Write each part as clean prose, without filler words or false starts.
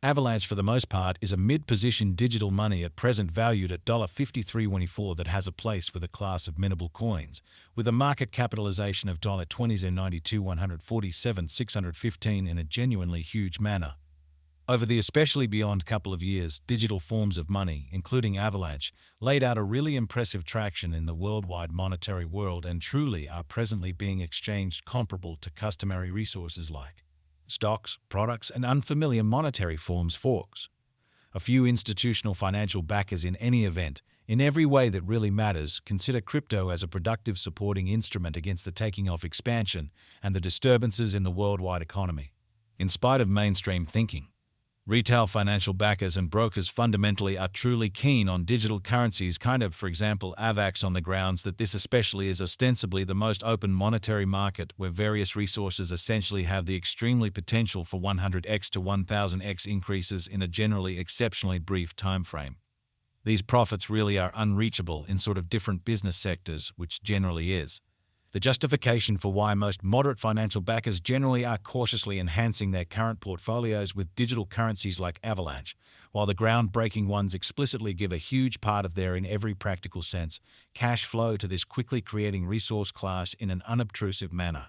Avalanche, for the most part, is a mid-position digital money at present valued at $53.24 that has a place with a class of minimal coins, with a market capitalization of $20.92-147,615 in a genuinely huge manner. Over the especially beyond couple of years, digital forms of money, including Avalanche, laid out a really impressive traction in the worldwide monetary world and truly are presently being exchanged comparable to customary resources like stocks, products, and unfamiliar monetary forms forks. A few institutional financial backers in any event, in every way that really matters, consider crypto as a productive supporting instrument against the taking off expansion and the disturbances in the worldwide economy. In spite of mainstream thinking, retail financial backers and brokers fundamentally are truly keen on digital currencies, for example, Avax, on the grounds that this especially is ostensibly the most open monetary market where various resources essentially have the extremely potential for 100x to 1000x increases in a generally exceptionally brief time frame. These profits really are unreachable in sort of different business sectors, which generally is the justification for why most moderate financial backers generally are cautiously enhancing their current portfolios with digital currencies like Avalanche, while the groundbreaking ones explicitly give a huge part of their, in every practical sense, cash flow to this quickly creating resource class in an unobtrusive manner.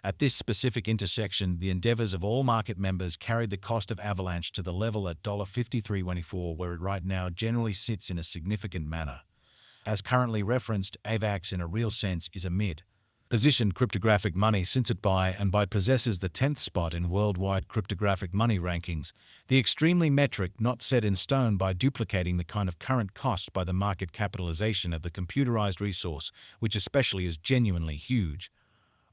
At this specific intersection, the endeavors of all market members carried the cost of Avalanche to the level at $53.24, where it right now generally sits in a significant manner. As currently referenced, Avax in a real sense is a mid-positioned cryptographic money since it by possesses the 10th spot in worldwide cryptographic money rankings, the extremely metric not set in stone by duplicating the kind of current cost by the market capitalization of the computerized resource, which especially is genuinely huge.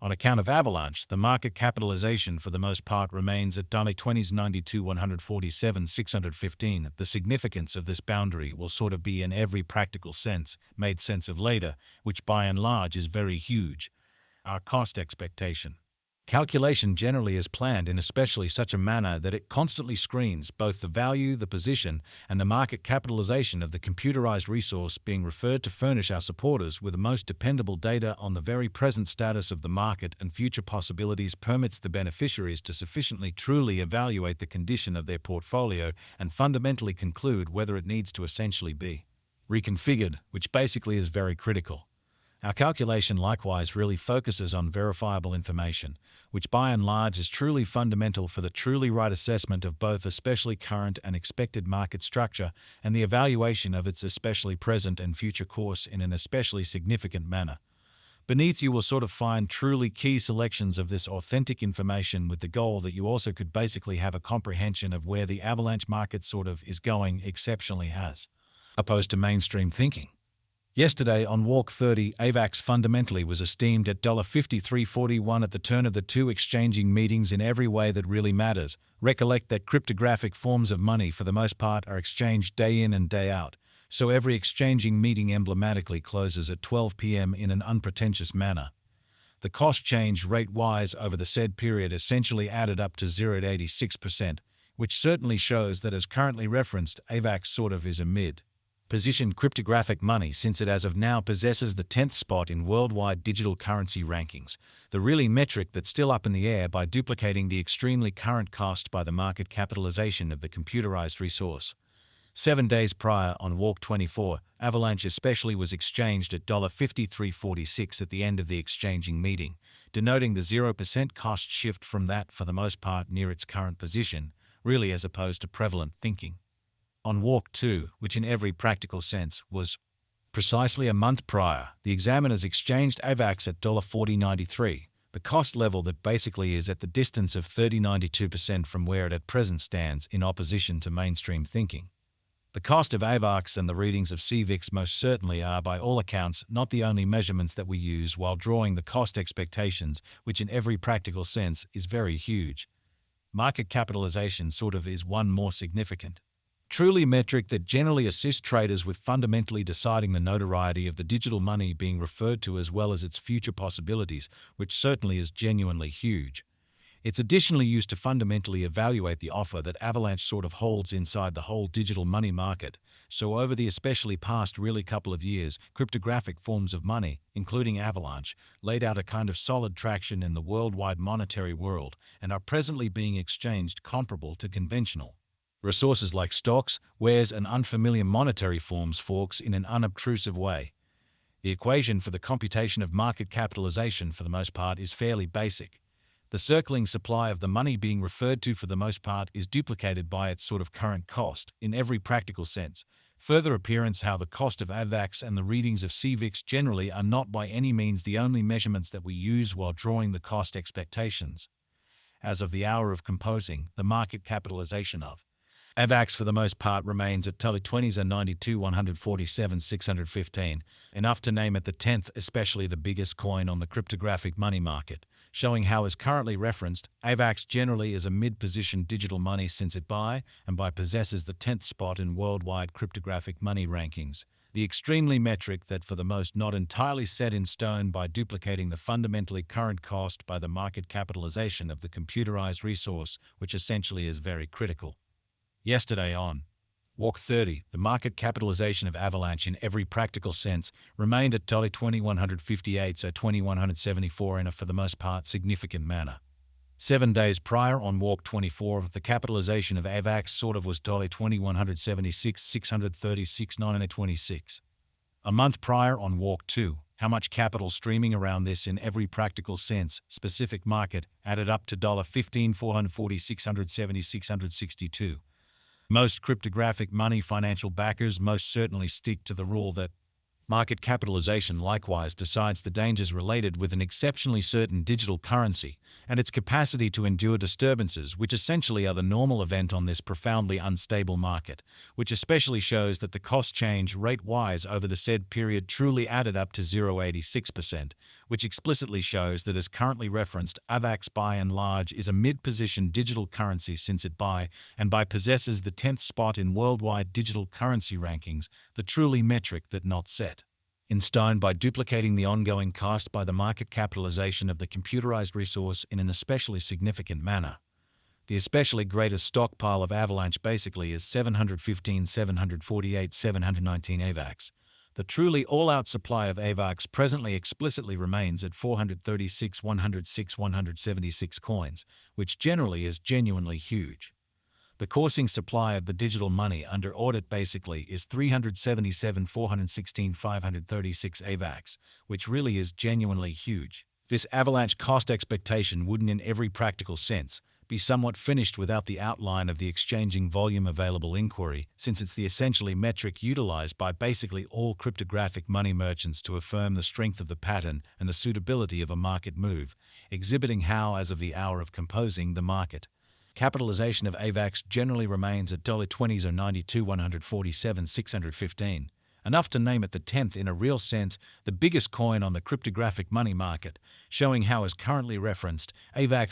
On account of Avalanche, the market capitalization for the most part remains at $20.92-147,615. The significance of this boundary will sort of be in every practical sense made sense of later, which by and large is very huge. Our cost expectation calculation generally is planned in especially such a manner that it constantly screens both the value, the position, and the market capitalization of the computerized resource being referred to furnish our supporters with the most dependable data on the very present status of the market and future possibilities, permits the beneficiaries to sufficiently truly evaluate the condition of their portfolio and fundamentally conclude whether it needs to essentially be reconfigured, which basically is very critical. Our calculation likewise really focuses on verifiable information, which by and large is truly fundamental for the truly right assessment of both especially current and expected market structure and the evaluation of its especially present and future course in an especially significant manner. Beneath you will sort of find truly key selections of this authentic information with the goal that you also could basically have a comprehension of where the Avalanche market sort of is going exceptionally as opposed to mainstream thinking. Yesterday on Walk 30, Avax fundamentally was esteemed at $53.41 at the turn of the two exchanging meetings in every way that really matters. Recollect that cryptographic forms of money for the most part are exchanged day in and day out, so every exchanging meeting emblematically closes at 12 p.m. in an unpretentious manner. The cost change rate-wise over the said period essentially added up to 0.86%, which certainly shows that as currently referenced, Avax sort of is a mid-position cryptographic money since it as of now possesses the 10th spot in worldwide digital currency rankings, the really metric that's still up in the air by duplicating the extremely current cost by the market capitalization of the computerized resource. 7 days prior, on Walk 24, Avalanche especially was exchanged at $53.46 at the end of the exchanging meeting, denoting the 0% cost shift from that for the most part near its current position, really as opposed to prevalent thinking. On Walk 2, which in every practical sense was precisely a month prior, the examiners exchanged Avax at $40.93, the cost level that basically is at the distance of 30.92% from where it at present stands in opposition to mainstream thinking. The cost of Avax and the readings of CVIX most certainly are, by all accounts, not the only measurements that we use while drawing the cost expectations, which in every practical sense is very huge. Market capitalization sort of is one more significant, truly metric that generally assists traders with fundamentally deciding the notoriety of the digital money being referred to as well as its future possibilities, which certainly is genuinely huge. It's additionally used to fundamentally evaluate the offer that Avalanche sort of holds inside the whole digital money market. So over the especially past really couple of years, cryptographic forms of money, including Avalanche, laid out a kind of solid traction in the worldwide monetary world and are presently being exchanged comparable to conventional Resources like stocks, wares, and unfamiliar monetary forms forks in an unobtrusive way. The equation for the computation of market capitalization for the most part is fairly basic. The circling supply of the money being referred to for the most part is duplicated by its sort of current cost, in every practical sense. Further appearance how the cost of Avax and the readings of CVIX generally are not by any means the only measurements that we use while drawing the cost expectations. As of the hour of composing, the market capitalization of Avax for the most part remains at $20s and 92 147 615, enough to name it the 10th, especially the biggest coin on the cryptographic money market, showing how as currently referenced, Avax generally is a mid-position digital money since it possesses the 10th spot in worldwide cryptographic money rankings, the extremely metric that for the most not entirely set in stone by duplicating the fundamentally current cost by the market capitalization of the computerized resource, which essentially is very critical. Yesterday on Walk 30, the market capitalization of Avalanche in every practical sense remained at $2158 so $2174 in a for the most part significant manner. 7 days prior on Walk 24, the capitalization of Avax sort of was $2176 636 926. A month prior on Walk 2, how much capital streaming around this in every practical sense, specific market, added up to $15 440 670 662. Most cryptographic money financial backers most certainly stick to the rule that market capitalization likewise decides the dangers related with an exceptionally certain digital currency and its capacity to endure disturbances, which essentially are the normal event on this profoundly unstable market, which especially shows that the cost change rate-wise over the said period truly added up to 0.86%, which explicitly shows that as currently referenced, Avax by and large is a mid-position digital currency since it possesses the 10th spot in worldwide digital currency rankings, the truly metric that not set in stone by duplicating the ongoing cost by the market capitalization of the computerized resource in an especially significant manner. The especially greatest stockpile of Avalanche basically is 715, 748, 719 Avax. The truly all-out supply of Avax presently explicitly remains at 436, 106, 176 coins, which generally is genuinely huge. The coursing supply of the digital money under audit basically is 377, 416, 536 Avax, which really is genuinely huge. This Avalanche cost expectation wouldn't in every practical sense be somewhat finished without the outline of the exchanging volume available inquiry, since it's the essentially metric utilized by basically all cryptographic money merchants to affirm the strength of the pattern and the suitability of a market move, exhibiting how, as of the hour of composing the market capitalization of Avax generally remains at $20s or 92 147 615, enough to name it the 10th in a real sense, the biggest coin on the cryptographic money market, showing how as currently referenced, Avax